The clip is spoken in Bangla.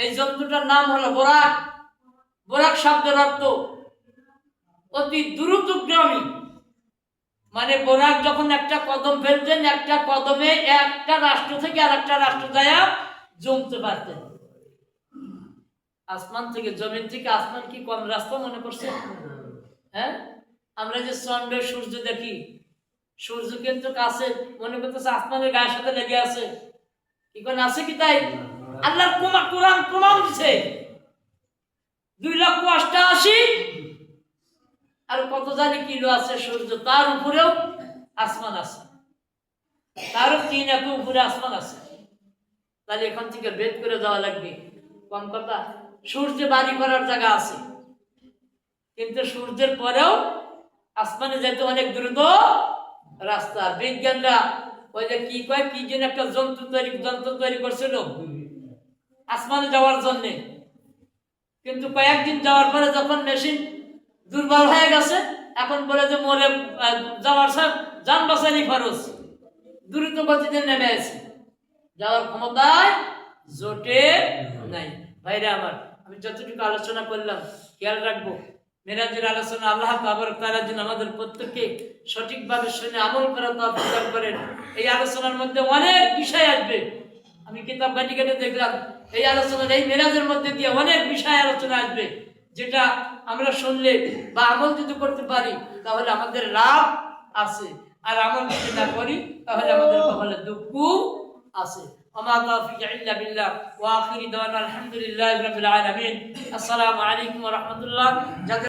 এই জন্তুটার নাম হলো বোরাক। বোরাক শব্দের অর্থ অতি দ্রুতগামী। মানে বোরাক যখন একটা কদম ফেলতেন, একটা কদমে একটা রাষ্ট্র থেকে আর একটা রাষ্ট্র যায় জমতে পারতেন। আসমান থেকে, জমিন থেকে আসমান কি কম রাস্তা মনে করছে? হ্যাঁ, আমরা যে চন্দ্র সূর্য দেখি, সূর্য কিন্তু কাছে মনে করতেছে আসমানের গায়ের সাথে লেগে আছে। কি কোন আছে কি তাই? আল্লাহর কোরআন প্রমাণ দিচ্ছে 2,88,000 আর কত জানি কিলো আছে সূর্য, তার উপরেও আসমান আছে, তারও 3 একর উপরে আসমান আছে। তাহলে এখান থেকে বেদ করে যাওয়া লাগবে। কম কথা, সূর্যে বাড়ি করার জায়গা আছে, কিন্তু সূর্যের পরেও আসমানে যেতে অনেক দ্রুত রাস্তা। বিজ্ঞানরা ওই যে কি কয়, কি যেন একটা যন্ত্র তৈরি করছিল আসমানে যাওয়ার জন্য, কিন্তু কয়েকদিন যাওয়ার পরে যখন মেশিন দুর্বল হয়ে গেছে, এখন বলে যে মরে যাওয়ার সব যান বাঁচানি খরচ, দ্রুত গতিতে নেমে আছে, যাওয়ার ক্ষমতায় জোটে নাই। ভাইরা আমার, আমি যতটুকু আলোচনা করলাম খেয়াল রাখবো, মেরাজের আলোচনা আল্লাহ তাবারক তাআলা যেন আমাদের প্রত্যেককে সঠিকভাবে শুনে আমল করার তৌফিক দান করেন। এই আলোচনার মধ্যে অনেক বিষয় আসবে, আমি কিতাব ঘাঁটি ঘাঁটে দেখলাম এই আলোচনার, এই মেরাজের মধ্যে দিয়ে অনেক বিষয় আলোচনা আসবে, যেটা আমরা শুনলে বা আমল যদি করতে পারি তাহলে আমাদের লাভ আছে, আর আমল যদি না করি তাহলে আমাদের কপালে দুঃখ আছে। ওমা তাওফীক ইল্লা বিল্লাহ ওয়া আখিরু দাওয়ানা আলহামদুলিল্লাহি রাব্বিল আলামিন। আসসালামু আলাইকুম ওয়া রাহমাতুল্লাহ।